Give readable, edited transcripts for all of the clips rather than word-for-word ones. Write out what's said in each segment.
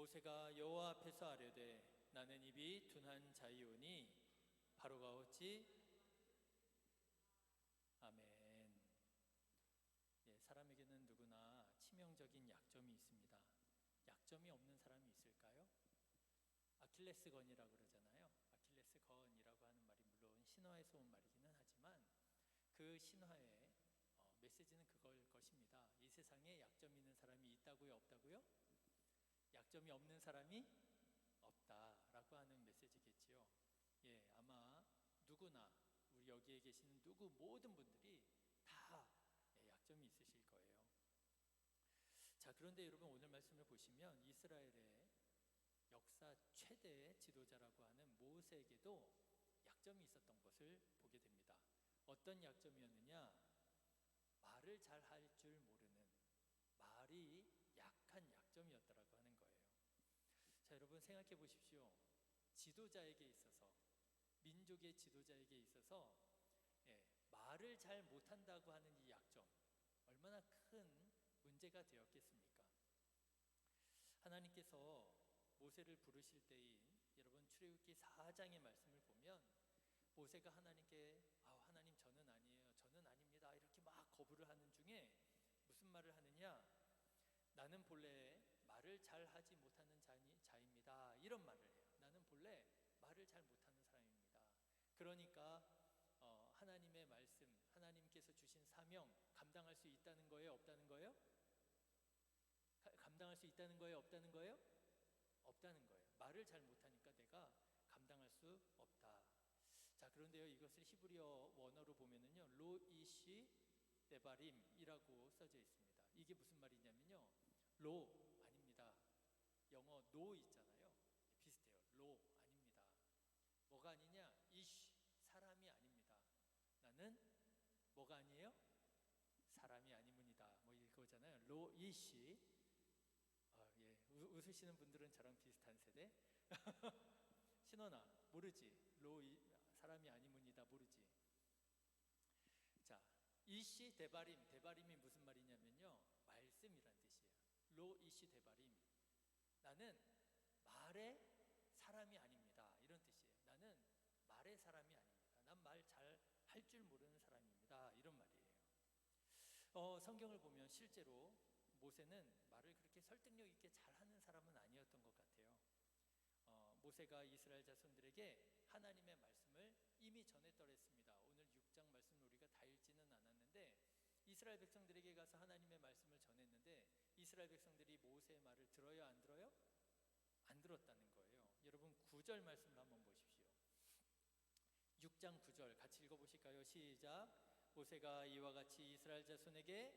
모세가 여호와 앞에서 아뢰되 나는 입이 둔한 자이오니 바로가 어찌. 아멘. 예, 사람에게는 누구나 치명적인 약점이 있습니다. 약점이 없는 사람이 있을까요? 아킬레스건이라고 그러잖아요. 아킬레스건이라고 하는 말이 물론 신화에서 온 말이기는 하지만 그 신화의 메시지는 그걸 것입니다. 이 세상에 약점 있는 사람이 있다고요, 없다고요? 약점이 없는 사람이 없다라고 하는 메시지겠지요. 예, 아마 누구나 우리 여기에 계시는 모든 분들이 다 약점이 있으실 거예요. 자, 그런데 여러분 오늘 말씀을 보시면 이스라엘의 역사 최대의 지도자라고 하는 모세에게도 약점이 있었던 것을 보게 됩니다. 어떤 약점이었느냐? 말을 잘 할 줄 모르는, 말이 약한 약점이었다라고 하는 거예요. 자, 여러분 생각해 보십시오. 지도자에게 있어서, 민족의 지도자에게 있어서 말을 잘 못한다고 하는 이 약점, 얼마나 큰 문제가 되었겠습니까? 하나님께서 모세를 부르실 때인 여러분 출애굽기 4장의 말씀을 보면 모세가 하나님께 하나님 저는 아니에요, 저는 아닙니다 이렇게 막 거부를 하는 중에 무슨 말을 하느냐? 나는 본래 말을 잘 하지 못하는 자입니다 이런 말을 해요. 나는 본래 말을 잘 못하는 사람입니다. 그러니까 하나님의 말씀, 하나님께서 주신 사명 감당할 수 있다는 거예요, 없다는 거예요? 감당할 수 있다는 거예요, 없다는 거예요? 없다는 거예요. 말을 잘 못하니까 내가 감당할 수 없다. 자, 그런데요, 이것을 히브리어 원어로 보면은요, 로이시 데바림이라고 써져 있습니다. 이게 무슨 말이냐면요, 로 아닙니다. 영어 노 있잖아요, 비슷해요. 로 아닙니다. 뭐가 아니냐? 이시 사람이 아닙니다. 나는 뭐가 아니에요? 사람이 아니문이다. 뭐 이거잖아요. 로이시. 예, 웃으시는 분들은 저랑 비슷한 세대. 신원아 모르지? 사람이 아니문이다 모르지? 자, 이시 데바림, 데바림이 무슨 말이냐면요, 말씀이란 뜻이에요. 로 이시 데바림, 나는 말의 사람이 아닙니다 이런 뜻이에요. 나는 말의 사람이 아닙니다. 난 말 잘 할 줄 모르는 사람입니다 이런 말이에요. 성경을 보면 실제로 모세는 말을 그렇게 설득력 있게 잘하는 사람은 아니었던 것 같아요. 모세가 이스라엘 자손들에게 하나님의 말씀을 이미 전했더랬습니다. 오늘 6장 말씀을 우리가 다 읽지는 않았는데 이스라엘 백성들에게 가서 하나님의 말씀을 전했는데 이스라엘 백성들이 모세의 말을 들어요, 안 들어요? 안 들었다는 거예요. 여러분 9절 말씀을 한번 보십시오. 6장 9절 같이 읽어보실까요? 시작. 모세가 이와 같이 이스라엘 자손에게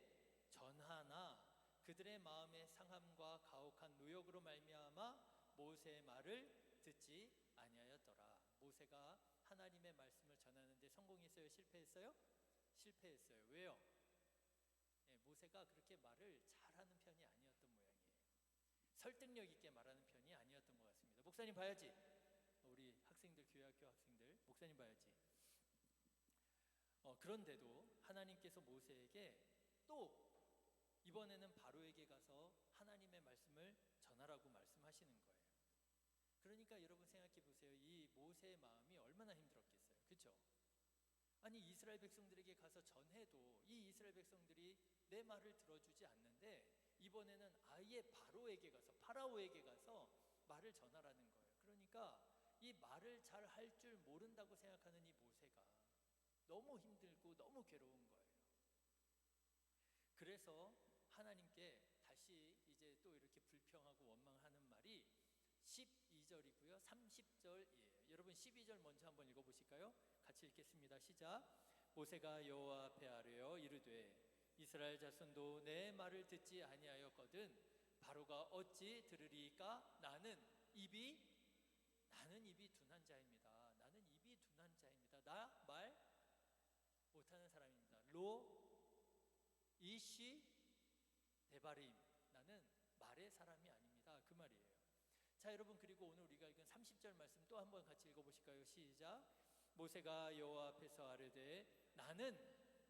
전하나 그들의 마음의 상함과 가혹한 노역으로 말미암아 모세의 말을 듣지 아니하였더라. 모세가 하나님의 말씀을 전하는데 성공했어요, 실패했어요? 실패했어요. 왜요? 모세가 그렇게 말을 잘하는 편이 아니었던 모양이에요. 설득력 있게 말하는 편이 아니었던 것 같습니다. 목사님 봐야지. 우리 학생들, 교회학교 학생들, 목사님 봐야지. 그런데도 하나님께서 모세에게 또 이번에는 바로에게 가서 하나님의 말씀을 전하라고 말씀하시는 거예요. 그러니까 여러분 생각해 보세요. 이 모세의 마음이 얼마나 힘들었겠어요, 그렇죠? 아니 이스라엘 백성들에게 가서 전해도 이 이스라엘 백성들이 내 말을 들어주지 않는데 이번에는 아예 바로에게 가서, 파라오에게 가서 말을 전하라는 거예요. 그러니까 이 말을 잘 할 줄 모른다고 생각하는 이 모세가 너무 힘들고 너무 괴로운 거예요. 그래서 하나님께 다시 이제 또 이렇게 불평하고 원망하는 말이 12절이고요 30절이에요 여러분 12절 먼저 한번 읽어보실까요? 같이 읽겠습니다. 시작. 모세가 여호와 앞에 아뢰어 이르되 이스라엘 자손도 내 말을 듣지 아니하였거든 바로가 어찌 들으리까? 나는 입이 둔한 자입니다. 나는 입이 둔한 자입니다. 나 말 못하는 사람입니다. 로 이시 데바림, 나는 말의 사람이 아닙니다 그 말이에요. 자, 여러분 그리고 오늘 우리가 읽은 30절 말씀 또 한번 같이 읽어보실까요? 시작. 모세가 여호와 앞에서 아뢰되 나는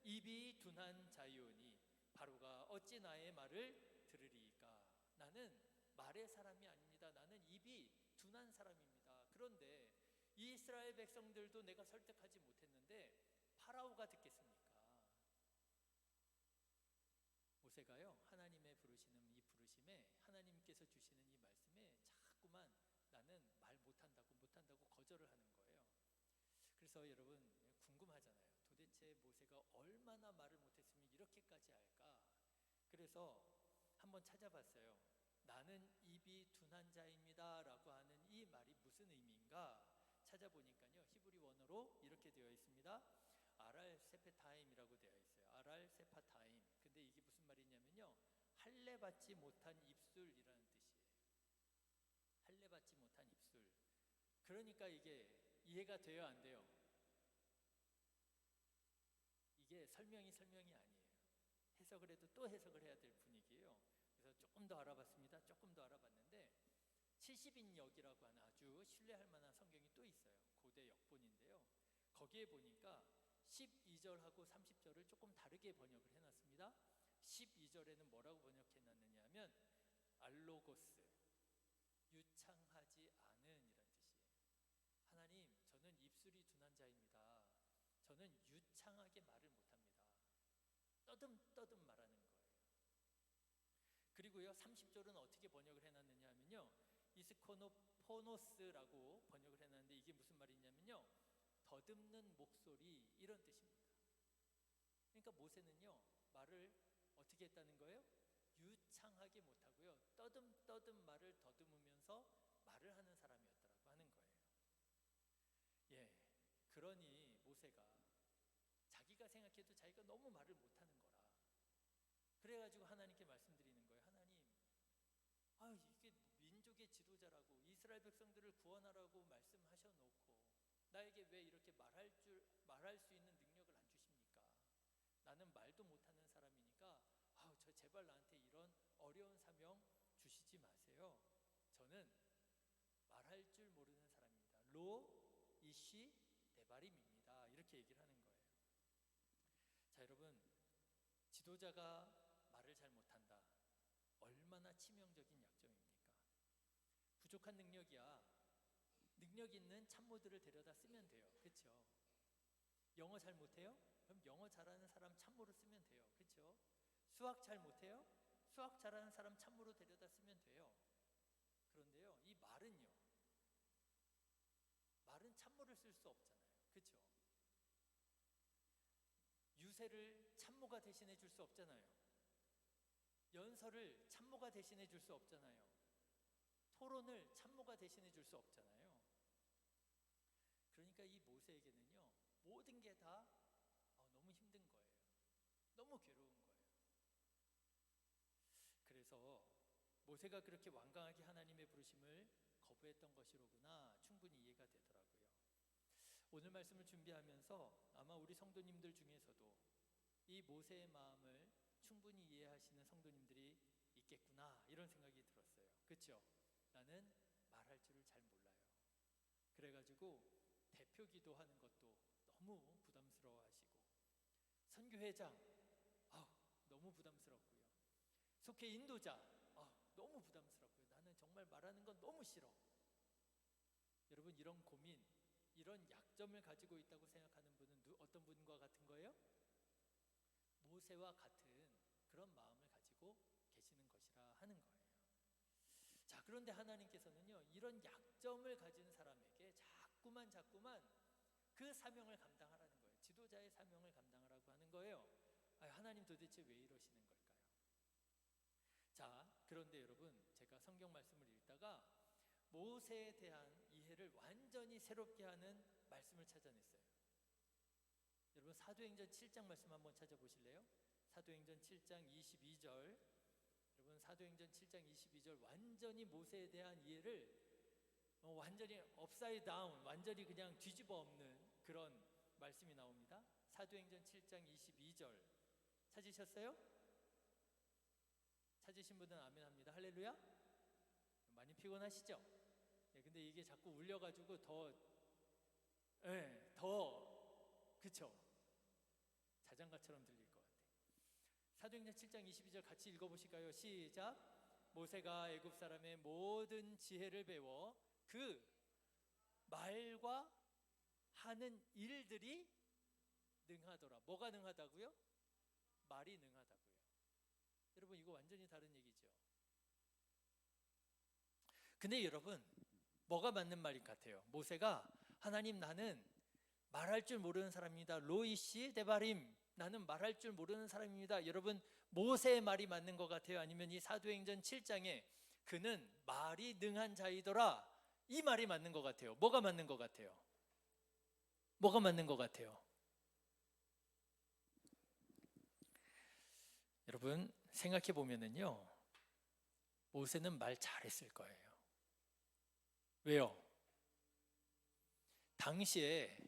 입이 둔한 자이오니 바로가 어찌 나의 말을 들으리이까? 나는 말의 사람이 아닙니다. 둔한 사람입니다. 그런데 이 이스라엘 백성들도 내가 설득하지 못했는데 파라오가 듣겠습니까? 모세가요, 하나님의 부르시는 이 부르심에, 하나님께서 주시는 이 말씀에 자꾸만 나는 말 못한다고 거절을 하는 거예요. 그래서 여러분 궁금하잖아요. 도대체 모세가 얼마나 말을 못했으면 이렇게까지 할까? 그래서 한번 찾아봤어요. 나는 입이 둔한 자입니다 라고 하는 이 말이 무슨 의미인가 찾아보니까요, 히브리 원어로 이렇게 되어 있습니다. 아랄 세페타임이라고 되어 있어요. 아랄 세파타임. 근데 이게 무슨 말이냐면요, 할례 받지 못한 입술이라는 뜻이에요. 할례 받지 못한 입술. 그러니까 이게 이해가 돼요, 안 돼요? 이게 설명이 아니에요. 해석을 해도 또 해석을 해야 될 분위기예요. 그래서 조금 더 알아봤습니다. 조금 더 알아봤는데 70인역이라고 하는 아주 신뢰할 만한 성경이 또 있어요. 고대 역본인데요. 거기에 보니까 12절하고 30절을 조금 다르게 번역을 해놨습니다. 12절에는 뭐라고 번역해놨느냐 하면 알로고스, 유창하지 않은 이란 뜻이에요. 하나님, 저는 입술이 둔한 자입니다. 저는 유창하게 말을 못합니다. 떠듬 말하는 거예요. 그리고요, 30절은 어떻게 번역을 해놨느냐 하면요, 이스코노포노스라고 번역을 해놨는데 이게 무슨 말이냐면요, 더듬는 목소리, 이런 뜻입니다. 그러니까 모세는요, 말을 어떻게 했다는 거예요? 유창하게 못하고요, 떠듬 말을 더듬으면서 말을 하는 사람이었다라고 하는 거예요. 예, 그러니 모세가 자기가 생각해도 자기가 너무 말을 못하는 거라. 그래가지고 하나님께 말씀드리는 거예요. 하나님, 이게 민족의 지도자라고 이스라엘 백성들을 구원하라고 말씀하셔놓고 나에게 왜 이렇게 말할 수 있는 능력을 안 주십니까? 나는 말도 못하는 사람이니까 저 제발 나한테 이런 어려운 사명 주시지 마세요. 저는 말할 줄 모르는 사람입니다. 로 이시 데바림입니다. 이렇게 얘기를 하는 거예요. 자, 여러분, 지도자가 말을 잘 못한다. 얼마나 치명적인 약점입니까? 부족한 능력이야. 능력 있는 참모들을 데려다 쓰면 돼요. 그렇죠? 영어 잘 못해요? 그럼 영어 잘하는 사람 참모로 쓰면 돼요. 그렇죠? 수학 잘 못해요? 수학 잘하는 사람 참모로 데려다 쓰면 돼요. 그런데요, 이 말은 참모를 쓸 수 없잖아요. 그렇죠? 유세를 참모가 대신해 줄 수 없잖아요. 연설을 참모가 대신해 줄 수 없잖아요. 토론을 참모가 대신해 줄 수 없잖아요. 그러니까 이 모세에게는요, 모든 게 다 너무 힘든 거예요. 너무 괴로운 거예요. 그래서 모세가 그렇게 완강하게 하나님의 부르심을 거부했던 것이로구나 충분히 이해가 되더라고요. 오늘 말씀을 준비하면서 아마 우리 성도님들 중에서도 이 모세의 마음을 충분히 이해하시는 성도님들이 있겠구나, 이런 생각이 들었어요. 그렇죠? 나는 말할 줄을 잘 몰라요. 그래가지고 대표 기도하는 것도 너무 부담스러워 하시고, 선교회장 너무 부담스럽고요, 속회 인도자 너무 부담스럽고요, 나는 정말 말하는 건 너무 싫어. 여러분, 이런 고민, 이런 약점을 가지고 있다고 생각하는 분은 어떤 분과 같은 거예요? 모세와 같은 그런 마음을 가지고 계시는 것이라 하는 거예요. 자, 그런데 하나님께서는요, 이런 약점을 가진 사람에게 자꾸만 그 사명을 감당하라는 거예요. 지도자의 사명을 감당하라고 하는 거예요. 하나님 도대체 왜 이러시는 걸까요? 자, 그런데 여러분, 제가 성경 말씀을 읽다가 모세에 대한 이해를 완전히 새롭게 하는 말씀을 찾아냈어요. 여러분, 사도행전 7장 말씀 한번 찾아보실래요? 사도행전 7장 22절. 여러분, 사도행전 7장 22절, 완전히 모세에 대한 이해를 완전히 업사이드 다운, 완전히 그냥 뒤집어 엎는 그런 말씀이 나옵니다. 사도행전 7장 22절 찾으셨어요? 찾으신 분은 아멘 합니다. 할렐루야. 많이 피곤하시죠? 근데 이게 자꾸 울려가지고 더 그쵸? 자장가처럼 들릴 것 같아요. 사도행전 7장 22절 같이 읽어보실까요? 시작. 모세가 애굽 사람의 모든 지혜를 배워 그 말과 하는 일들이 능하더라. 뭐가 능하다고요? 말이 능하다고요. 여러분, 이거 완전히 다른 얘기죠. 근데 여러분, 뭐가 맞는 말인 것 같아요? 모세가 하나님, 나는 말할 줄 모르는 사람입니다. 로이시 데바림, 나는 말할 줄 모르는 사람입니다. 여러분, 모세의 말이 맞는 것 같아요? 아니면 이 사도행전 7장에 그는 말이 능한 자이더라, 이 말이 맞는 것 같아요? 뭐가 맞는 것 같아요? 뭐가 맞는 것 같아요? 여러분, 생각해 보면은요, 모세는 말 잘했을 거예요. 왜요? 당시에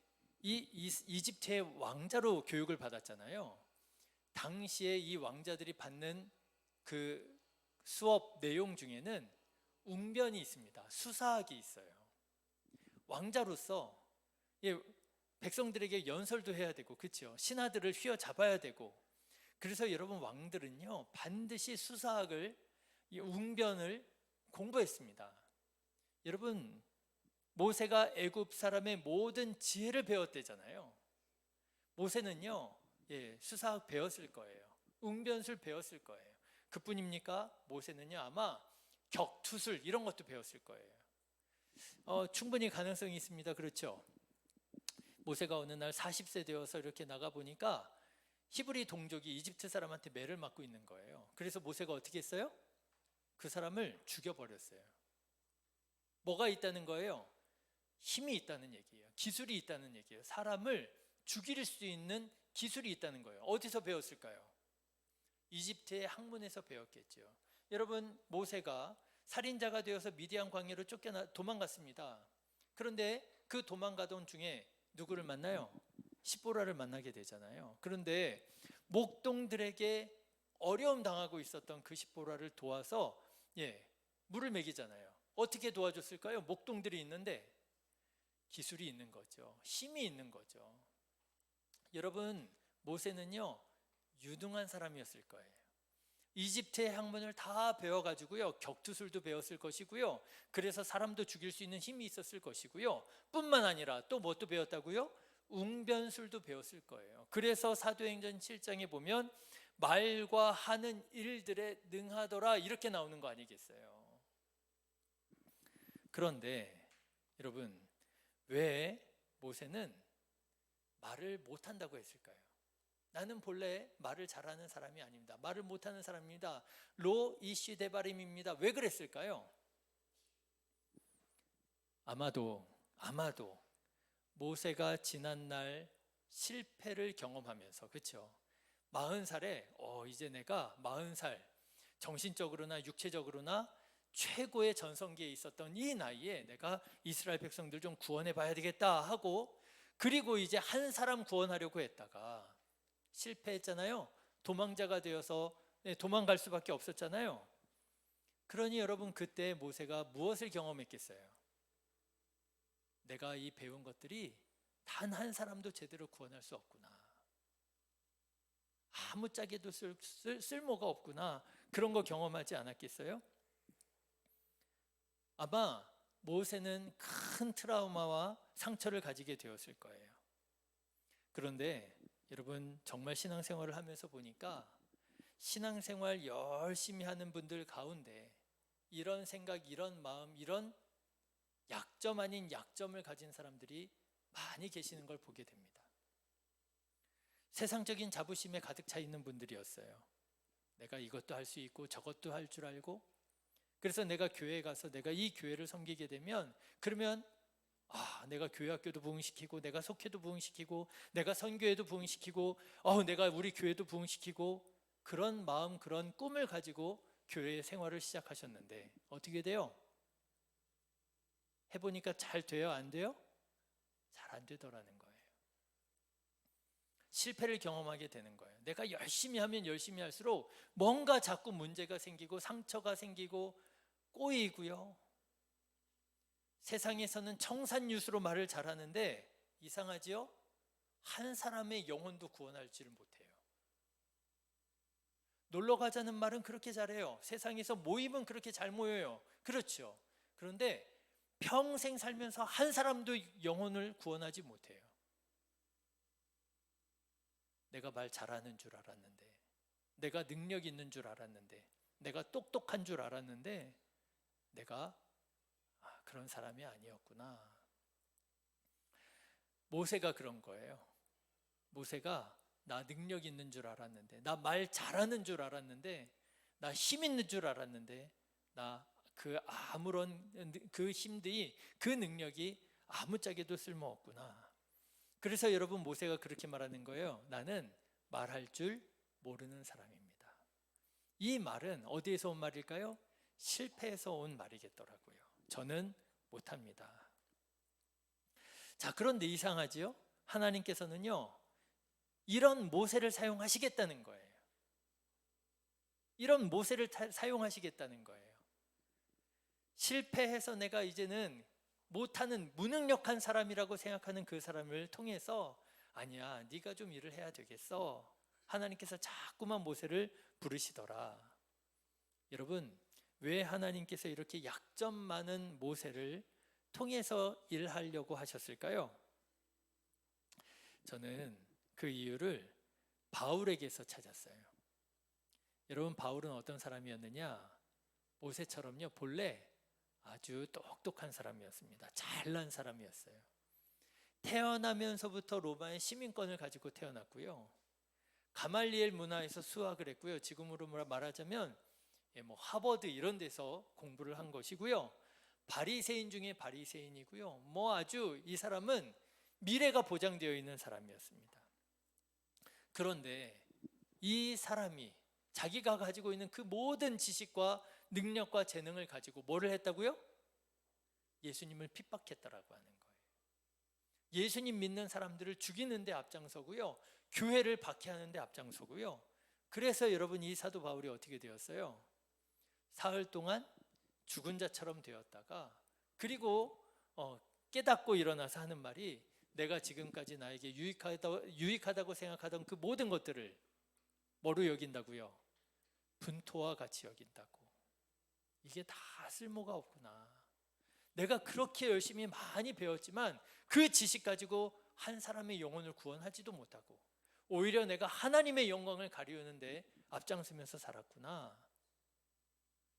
이집트의 왕자로 교육을 받았잖아요. 당시에 이 왕자들이 받는 그 수업 내용 중에는 웅변이 있습니다. 수사학이 있어요. 왕자로서 백성들에게 연설도 해야 되고, 그렇죠? 신하들을 휘어잡아야 되고. 그래서 여러분, 왕들은요 반드시 수사학을, 이 웅변을 공부했습니다. 여러분, 모세가 애굽 사람의 모든 지혜를 배웠대잖아요. 모세는요, 수사학 배웠을 거예요. 웅변술 배웠을 거예요. 그뿐입니까? 모세는요 아마 격투술 이런 것도 배웠을 거예요. 충분히 가능성이 있습니다. 그렇죠? 모세가 어느 날 40세 되어서 이렇게 나가 보니까 히브리 동족이 이집트 사람한테 매를 맞고 있는 거예요. 그래서 모세가 어떻게 했어요? 그 사람을 죽여버렸어요. 뭐가 있다는 거예요? 힘이 있다는 얘기예요. 기술이 있다는 얘기예요. 사람을 죽일 수 있는 기술이 있다는 거예요. 어디서 배웠을까요? 이집트의 학문에서 배웠겠죠. 여러분, 모세가 살인자가 되어서 미디안 광야로 도망갔습니다. 그런데 그 도망가던 중에 누구를 만나요? 십보라를 만나게 되잖아요. 그런데 목동들에게 어려움 당하고 있었던 그 십보라를 도와서 물을 먹이잖아요. 어떻게 도와줬을까요? 목동들이 있는데 기술이 있는 거죠. 힘이 있는 거죠. 여러분, 모세는요 유능한 사람이었을 거예요. 이집트의 학문을 다 배워가지고요 격투술도 배웠을 것이고요, 그래서 사람도 죽일 수 있는 힘이 있었을 것이고요, 뿐만 아니라 또 뭣도 배웠다고요? 웅변술도 배웠을 거예요. 그래서 사도행전 7장에 보면 말과 하는 일들에 능하더라 이렇게 나오는 거 아니겠어요? 그런데 여러분, 왜 모세는 말을 못한다고 했을까요? 나는 본래 말을 잘하는 사람이 아닙니다. 말을 못하는 사람입니다. 로 이시 데바림입니다. 왜 그랬을까요? 아마도 모세가 지난날 실패를 경험하면서, 그렇죠? 40살에 이제 내가 40살, 정신적으로나 육체적으로나 최고의 전성기에 있었던 이 나이에 내가 이스라엘 백성들 좀 구원해 봐야 되겠다 하고, 그리고 이제 한 사람 구원하려고 했다가 실패했잖아요. 도망자가 되어서 도망갈 수밖에 없었잖아요. 그러니 여러분, 그때 모세가 무엇을 경험했겠어요? 내가 이 배운 것들이 단 한 사람도 제대로 구원할 수 없구나, 아무짝에도 쓸모가 없구나, 그런 거 경험하지 않았겠어요? 아마 모세는 큰 트라우마와 상처를 가지게 되었을 거예요. 그런데 여러분, 정말 신앙생활을 하면서 보니까 신앙생활 열심히 하는 분들 가운데 이런 생각, 이런 마음, 이런 약점 아닌 약점을 가진 사람들이 많이 계시는 걸 보게 됩니다. 세상적인 자부심에 가득 차 있는 분들이었어요. 내가 이것도 할 수 있고 저것도 할 줄 알고, 그래서 내가 교회에 가서 내가 이 교회를 섬기게 되면, 그러면 내가 교회 학교도 부흥시키고, 내가 속회도 부흥시키고, 내가 선교회도 부흥시키고, 내가 우리 교회도 부흥시키고, 그런 마음, 그런 꿈을 가지고 교회 생활을 시작하셨는데 어떻게 돼요? 해보니까 잘 돼요? 안 돼요? 잘 안 되더라는 거예요. 실패를 경험하게 되는 거예요. 내가 열심히 하면 열심히 할수록 뭔가 자꾸 문제가 생기고 상처가 생기고 꼬이고요. 세상에서는 청산유수로 말을 잘하는데 이상하지요? 한 사람의 영혼도 구원할지를 못해요. 놀러 가자는 말은 그렇게 잘해요. 세상에서 모이면 그렇게 잘 모여요. 그렇죠. 그런데 평생 살면서 한 사람도 영혼을 구원하지 못해요. 내가 말 잘하는 줄 알았는데, 내가 능력 있는 줄 알았는데, 내가 똑똑한 줄 알았는데 내가 그런 사람이 아니었구나. 모세가 그런 거예요. 모세가 나 능력 있는 줄 알았는데, 나 말 잘하는 줄 알았는데, 나 힘 있는 줄 알았는데, 나 아무런 그 힘들이, 그 능력이 아무짝에도 쓸모없구나. 그래서 여러분, 모세가 그렇게 말하는 거예요. 나는 말할 줄 모르는 사람입니다. 이 말은 어디에서 온 말일까요? 실패에서 온 말이겠더라고요. 저는 못합니다. 자, 그런데 이상하지요? 하나님께서는요, 이런 모세를 사용하시겠다는 거예요. 이런 모세를 사용하시겠다는 거예요. 실패해서 내가 이제는 못하는 무능력한 사람이라고 생각하는 그 사람을 통해서, 아니야, 네가 좀 일을 해야 되겠어. 하나님께서 자꾸만 모세를 부르시더라. 여러분, 왜 하나님께서 이렇게 약점 많은 모세를 통해서 일하려고 하셨을까요? 저는 그 이유를 바울에게서 찾았어요. 여러분, 바울은 어떤 사람이었느냐? 모세처럼요, 본래 아주 똑똑한 사람이었습니다. 잘난 사람이었어요. 태어나면서부터 로마의 시민권을 가지고 태어났고요. 가말리엘 문화에서 수학을 했고요. 지금으로 말하자면 하버드 이런 데서 공부를 한 것이고요. 바리새인 중에 바리새인이고요. 아주 이 사람은 미래가 보장되어 있는 사람이었습니다. 그런데 이 사람이 자기가 가지고 있는 그 모든 지식과 능력과 재능을 가지고 뭐를 했다고요? 예수님을 핍박했다라고 하는 거예요. 예수님 믿는 사람들을 죽이는 데 앞장서고요. 교회를 박해하는 데 앞장서고요. 그래서 여러분, 이 사도 바울이 어떻게 되었어요? 사흘 동안 죽은 자처럼 되었다가, 그리고 깨닫고 일어나서 하는 말이, 내가 지금까지 나에게 유익하다고 생각하던 그 모든 것들을 뭐로 여긴다고요? 분토와 같이 여긴다고. 이게 다 쓸모가 없구나. 내가 그렇게 열심히 많이 배웠지만 그 지식 가지고 한 사람의 영혼을 구원하지도 못하고, 오히려 내가 하나님의 영광을 가리우는데 앞장서면서 살았구나.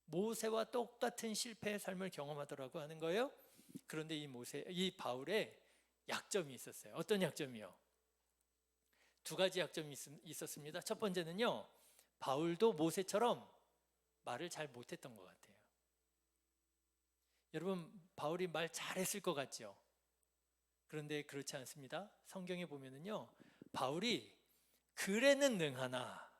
모세와 똑같은 실패의 삶을 경험하더라고 하는 거예요. 그런데 이 바울의 약점이 있었어요. 어떤 약점이요? 두 가지 약점이 있었습니다. 첫 번째는요, 바울도 모세처럼 말을 잘 못했던 것 같아요. 여러분, 바울이 말 잘했을 것 같죠? 그런데 그렇지 않습니다. 성경에 보면은요, 바울이 글에는 능하나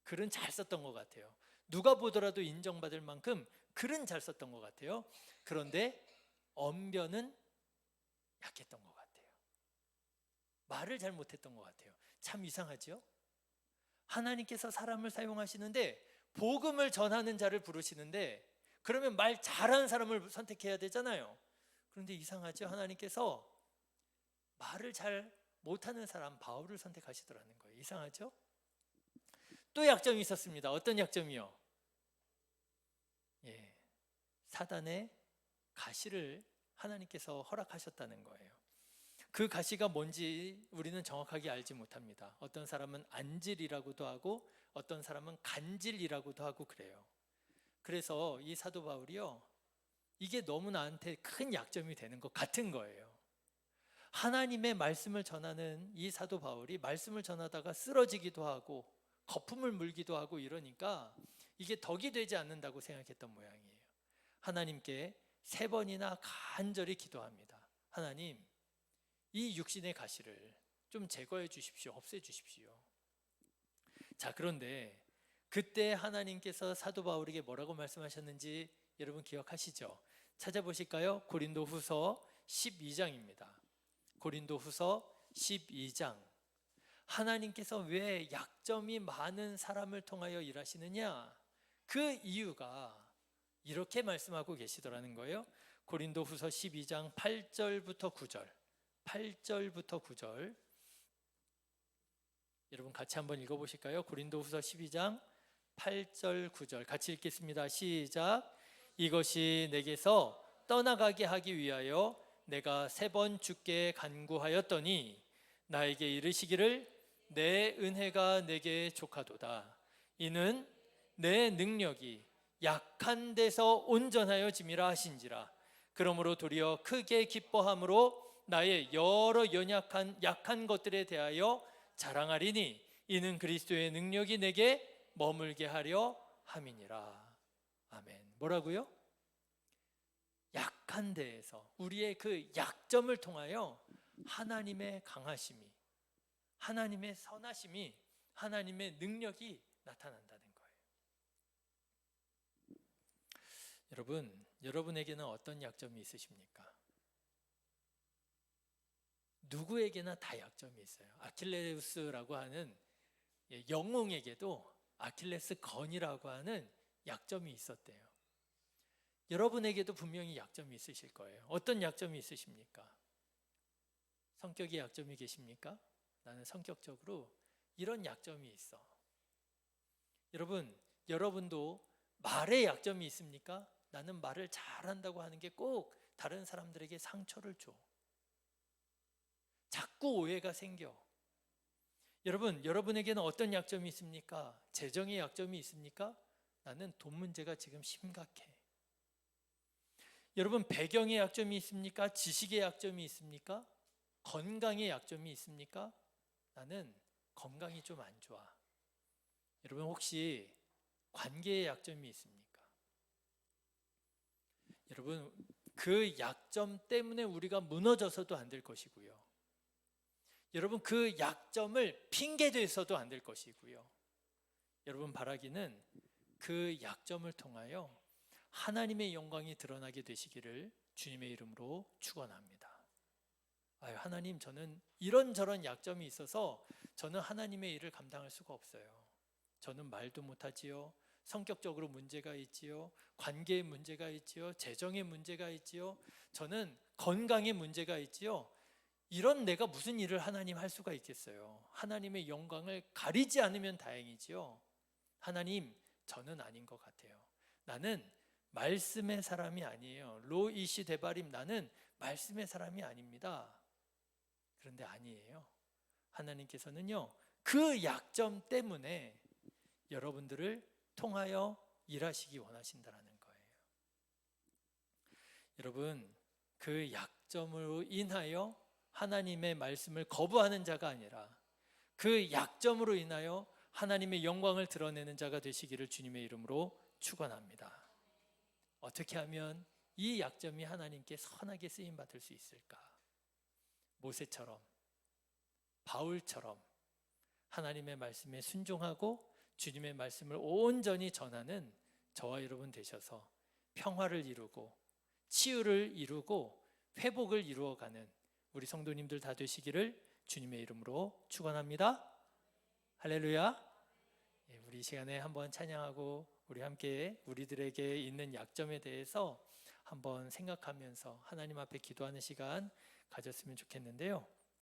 글은 잘 썼던 것 같아요. 누가 보더라도 인정받을 만큼 글은 잘 썼던 것 같아요. 그런데 언변은 약했던 것 같아요. 말을 잘 못했던 것 같아요. 참 이상하죠? 하나님께서 사람을 사용하시는데, 복음을 전하는 자를 부르시는데, 그러면 말 잘하는 사람을 선택해야 되잖아요. 그런데 이상하죠? 하나님께서 말을 잘 못하는 사람 바울을 선택하시더라는 거예요. 이상하죠? 또 약점이 있었습니다. 어떤 약점이요? 사단의 가시를 하나님께서 허락하셨다는 거예요. 그 가시가 뭔지 우리는 정확하게 알지 못합니다. 어떤 사람은 안질이라고도 하고 어떤 사람은 간질이라고도 하고 그래요. 그래서 이 사도 바울이요, 이게 너무 나한테 큰 약점이 되는 것 같은 거예요. 하나님의 말씀을 전하는 이 사도 바울이 말씀을 전하다가 쓰러지기도 하고 거품을 물기도 하고 이러니까 이게 덕이 되지 않는다고 생각했던 모양이에요. 하나님께 3번이나 간절히 기도합니다. 하나님, 이 육신의 가시를 좀 제거해 주십시오. 없애 주십시오. 자, 그런데 그때 하나님께서 사도 바울에게 뭐라고 말씀하셨는지 여러분 기억하시죠? 찾아보실까요? 고린도후서 12장입니다. 고린도후서 12장. 하나님께서 왜 약점이 많은 사람을 통하여 일하시느냐? 그 이유가 이렇게 말씀하고 계시더라는 거예요. 고린도후서 12장 8절부터 9절. 8절부터 9절. 여러분 같이 한번 읽어보실까요? 고린도후서 12장 8절 9절 같이 읽겠습니다. 시작. 이것이 내게서 떠나가게 하기 위하여 내가 3번 주께 간구하였더니 나에게 이르시기를 내 은혜가 내게 족하도다. 이는 내 능력이 약한 데서 온전하여 짐이라 하신지라. 그러므로 도리어 크게 기뻐함으로 나의 여러 약한 것들에 대하여 자랑하리니 이는 그리스도의 능력이 내게 머물게 하려 함이니라. 아멘. 뭐라고요? 약한 데에서 우리의 그 약점을 통하여 하나님의 강하심이, 하나님의 선하심이, 하나님의 능력이 나타난다는 거예요. 여러분에게는 어떤 약점이 있으십니까? 누구에게나 다 약점이 있어요. 아킬레우스라고 하는 영웅에게도 아킬레스 건이라고 하는 약점이 있었대요. 여러분에게도 분명히 약점이 있으실 거예요. 어떤 약점이 있으십니까? 성격의 약점이 계십니까? 나는 성격적으로 이런 약점이 있어. 여러분도 말에 약점이 있습니까? 나는 말을 잘한다고 하는 게 꼭 다른 사람들에게 상처를 줘. 자꾸 오해가 생겨. 여러분에게는 어떤 약점이 있습니까? 재정의 약점이 있습니까? 나는 돈 문제가 지금 심각해. 여러분, 배경의 약점이 있습니까? 지식의 약점이 있습니까? 건강의 약점이 있습니까? 나는 건강이 좀 안 좋아. 여러분, 혹시 관계의 약점이 있습니까? 여러분, 그 약점 때문에 우리가 무너져서도 안 될 것이고요. 여러분, 그 약점을 핑계대서도 안 될 것이고요. 여러분 바라기는 그 약점을 통하여 하나님의 영광이 드러나게 되시기를 주님의 이름으로 축원합니다. 하나님, 저는 이런저런 약점이 있어서 저는 하나님의 일을 감당할 수가 없어요. 저는 말도 못하지요. 성격적으로 문제가 있지요. 관계에 문제가 있지요. 재정에 문제가 있지요. 저는 건강에 문제가 있지요. 이런 내가 무슨 일을 하나님 할 수가 있겠어요. 하나님의 영광을 가리지 않으면 다행이지요. 하나님, 저는 아닌 것 같아요. 나는 말씀의 사람이 아니에요. 로이시 데바림, 나는 말씀의 사람이 아닙니다. 그런데 아니에요. 하나님께서는요, 그 약점 때문에 여러분들을 통하여 일하시기 원하신다는 거예요. 여러분, 그 약점으로 인하여 하나님의 말씀을 거부하는 자가 아니라 그 약점으로 인하여 하나님의 영광을 드러내는 자가 되시기를 주님의 이름으로 축원합니다. 어떻게 하면 이 약점이 하나님께 선하게 쓰임 받을 수 있을까? 모세처럼, 바울처럼 하나님의 말씀에 순종하고 주님의 말씀을 온전히 전하는 저와 여러분 되셔서 평화를 이루고 치유를 이루고 회복을 이루어가는 우리 성도님들 다 되시기를 주님의 이름으로 축원합니다. 할렐루야. 우리 이 시간에 한번 찬양하고 우리 함께 우리들에게 있는 약점에 대해서 한번 생각하면서 하나님 앞에 기도하는 시간 가졌으면 좋겠는데요.